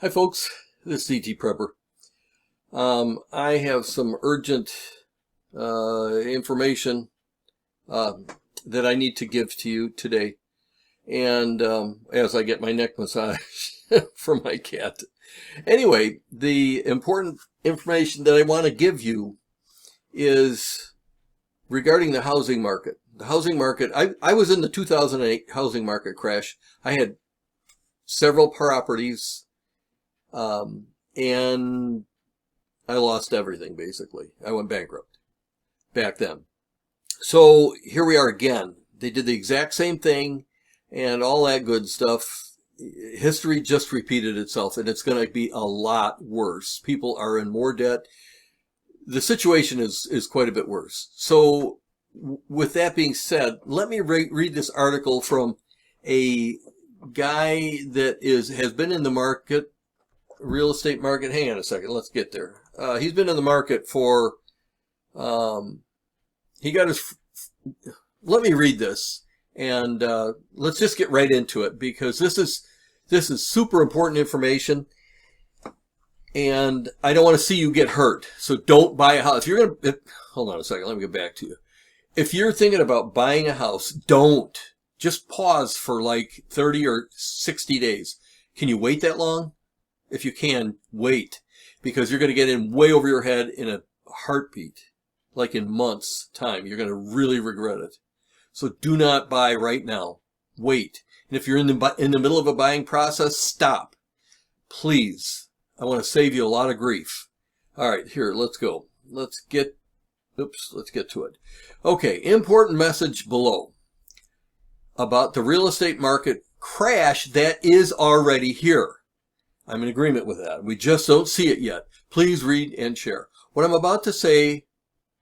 Hi folks, this is DT Prepper. I have some urgent information that I need to give to you today. And as I get my neck massage from my cat. Anyway, the important information that I want to give you is regarding the housing market. The housing market, I was in the 2008 housing market crash. I had several properties. And I lost everything, basically. I went bankrupt back then. So here we are again. They did the exact same thing and all that good stuff. History just repeated itself, and it's going to be a lot worse. People are in more debt. The situation is quite a bit worse. So with that being said, let me read this article from a guy that has been in the market, real estate market. Hang on a second. Let's get there. He's been in the market for, he got his, let me read this and, let's just get right into it because this is super important information and I don't want to see you get hurt. So don't buy a house. If you're going to, hold on a second. Let me get back to you. If you're thinking about buying a house, don't. Just pause for like 30 or 60 days. Can you wait that long? If you can, wait, because you're going to get in way over your head in a heartbeat, like in months' time. You're going to really regret it. So do not buy right now. Wait. And if you're in the middle of a buying process, stop. Please. I want to save you a lot of grief. All right, here, let's go. Let's get to it. Okay, important message below about the real estate market crash that is already here. I'm in agreement with that. We just don't see it yet. Please read and share. What I'm about to say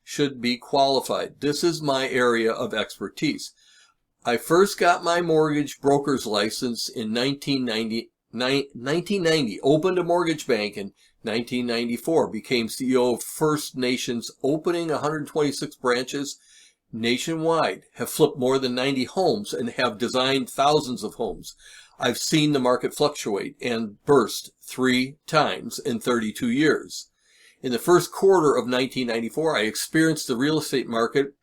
should be qualified. This is my area of expertise. I first got my mortgage broker's license in 1990, opened a mortgage bank in 1994, became CEO of First Nations, opening 126 branches nationwide, have flipped more than 90 homes, and have designed thousands of homes. I've seen the market fluctuate and burst 3 times in 32 years. In the first quarter of 1994, I experienced the real estate market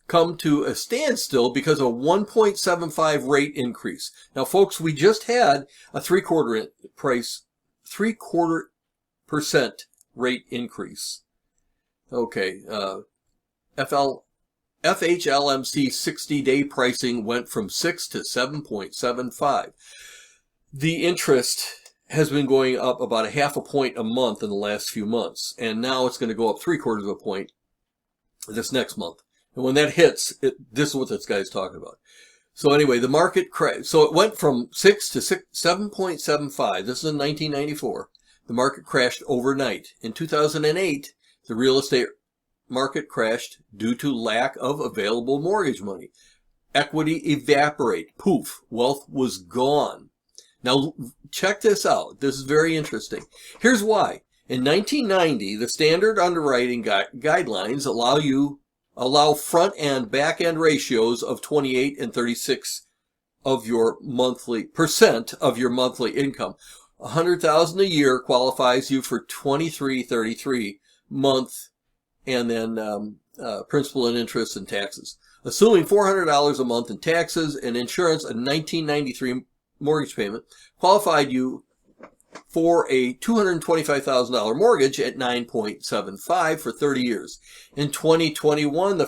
come to a standstill because of a 1.75 rate increase. Now, folks, we just had a 3/4% rate increase. Okay, FHLMC 60-day pricing went from 6 to 7.75. The interest has been going up about a half a point a month in the last few months, and now it's going to go up 3/4 of a point this next month. And when that hits, this is what this guy's talking about. So anyway, the market crashed. So it went from 6 to 7.75. This is in 1994. The market crashed overnight. In 2008, the real estate market crashed due to lack of available mortgage money. Equity evaporate. Poof. Wealth was gone. Now, check this out. This is very interesting. Here's why. In 1990, the standard underwriting guidelines allow front and back end ratios of 28 and 36 of your monthly income. $100,000 a year qualifies you for 23.33 month, and then principal and interest and taxes. Assuming $400 a month in taxes and insurance, a 1993 mortgage payment qualified you for a $225,000 mortgage at 9.75 for 30 years. In 2021, the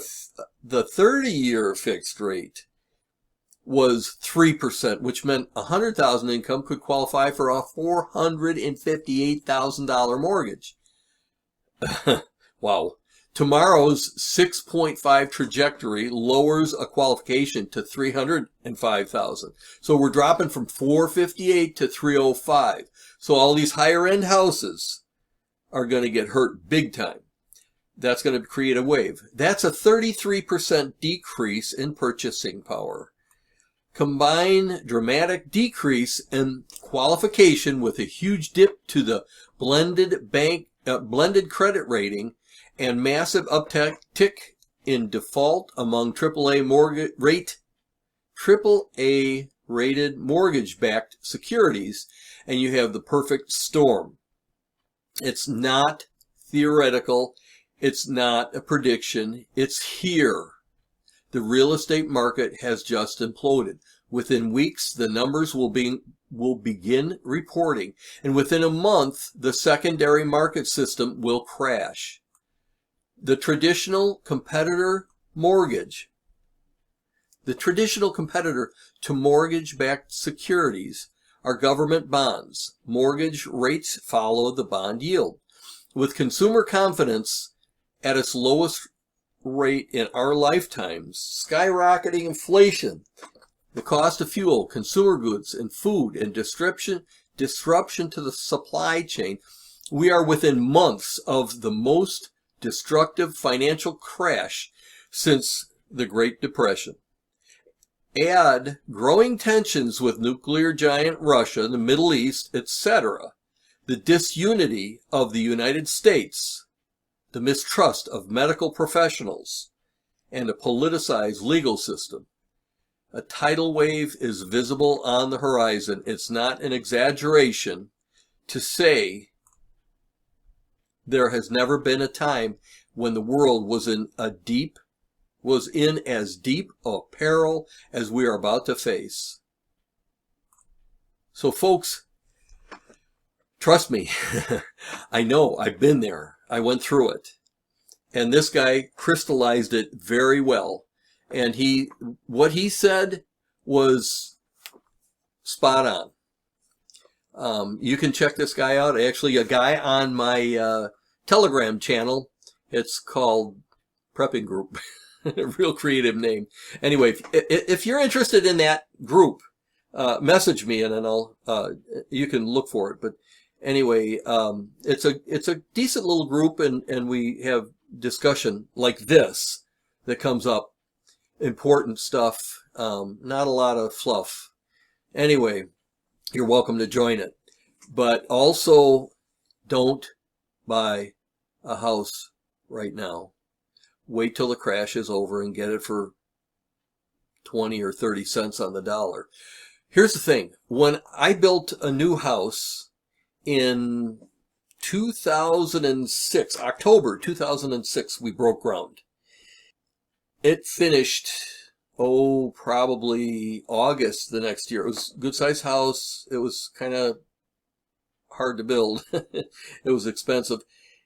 30-year fixed rate was 3%, which meant $100,000 income could qualify for a $458,000 mortgage. Wow. Tomorrow's 6.5 trajectory lowers a qualification to $305,000. So we're dropping from 458 to 305. So all these higher end houses are going to get hurt big time. That's going to create a wave. That's a 33% decrease in purchasing power. Combine dramatic decrease in qualification with a huge dip to the blended credit rating and massive uptick in default among AAA rated mortgage-backed securities, and you have the perfect storm. It's not theoretical. It's not a prediction. It's here. The real estate market has just imploded. Within weeks, the numbers will begin reporting, and within a month, the secondary market system will crash. The traditional competitor to mortgage-backed securities are government bonds. Mortgage rates follow the bond yield. With consumer confidence at its lowest rate in our lifetimes, skyrocketing inflation, the cost of fuel, consumer goods, and food, and disruption to the supply chain, we are within months of the most destructive financial crash since the Great Depression. Add growing tensions with nuclear giant Russia, the Middle East, etc., the disunity of the United States, the mistrust of medical professionals, and a politicized legal system. A tidal wave is visible on the horizon. It's not an exaggeration to say there has never been a time when the world was in as deep a peril as we are about to face. So folks, trust me, I know, I've been there. I went through it. And this guy crystallized it very well. And what he said was spot on. You can check this guy out. Actually, a guy on my Telegram channel. It's called Prepping Group. A real creative name. Anyway, if you're interested in that group, message me and then you can look for it. But anyway, it's a decent little group, and we have discussion like this that comes up. Important stuff, not a lot of fluff. Anyway, you're welcome to join it. But also, don't buy a house right now. Wait till the crash is over and get it for 20 or 30 cents on the dollar. Here's the thing. When I built a new house in 2006, October 2006, we broke ground. It finished, probably August the next year. It was a good-sized house. It was kind of hard to build. It was expensive.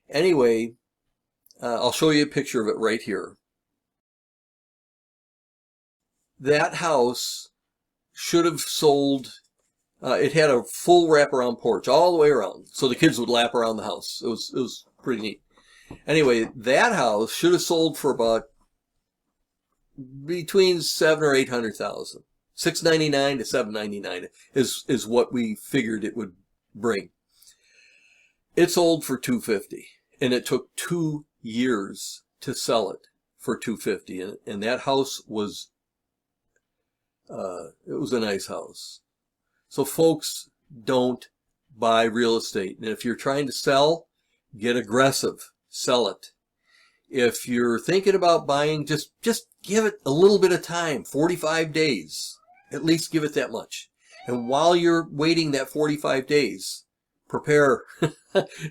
Anyway, I'll show you a picture of it right here. That house should have sold. It had a full wraparound porch all the way around, so the kids would lap around the house. It was pretty neat. Anyway, that house should have sold for about between $700,000 or $800,000. $699 to $799 is what we figured it would bring. It sold for $250, and it took 2 years to sell it for $250. And that house was it was a nice house. So folks, don't buy real estate. And if you're trying to sell, get aggressive. Sell it. If you're thinking about buying, just give it a little bit of time, 45 days. At least give it that much. And while you're waiting that 45 days, prepare.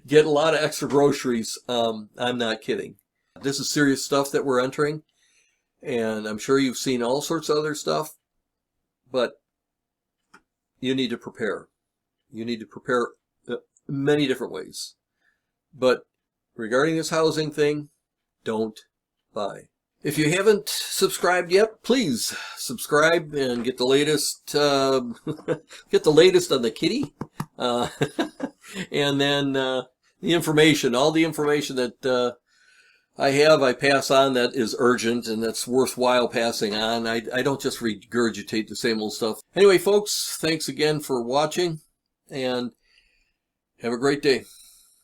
Get a lot of extra groceries. I'm not kidding. This is serious stuff that we're entering. And I'm sure you've seen all sorts of other stuff. But you need to prepare. You need to prepare many different ways. But regarding this housing thing, don't buy. If you haven't subscribed yet, please subscribe and get the latest. Get the latest on the kitty, and then the information. All the information that I pass on that is urgent and that's worthwhile passing on. I don't just regurgitate the same old stuff. Anyway, folks, thanks again for watching, and have a great day.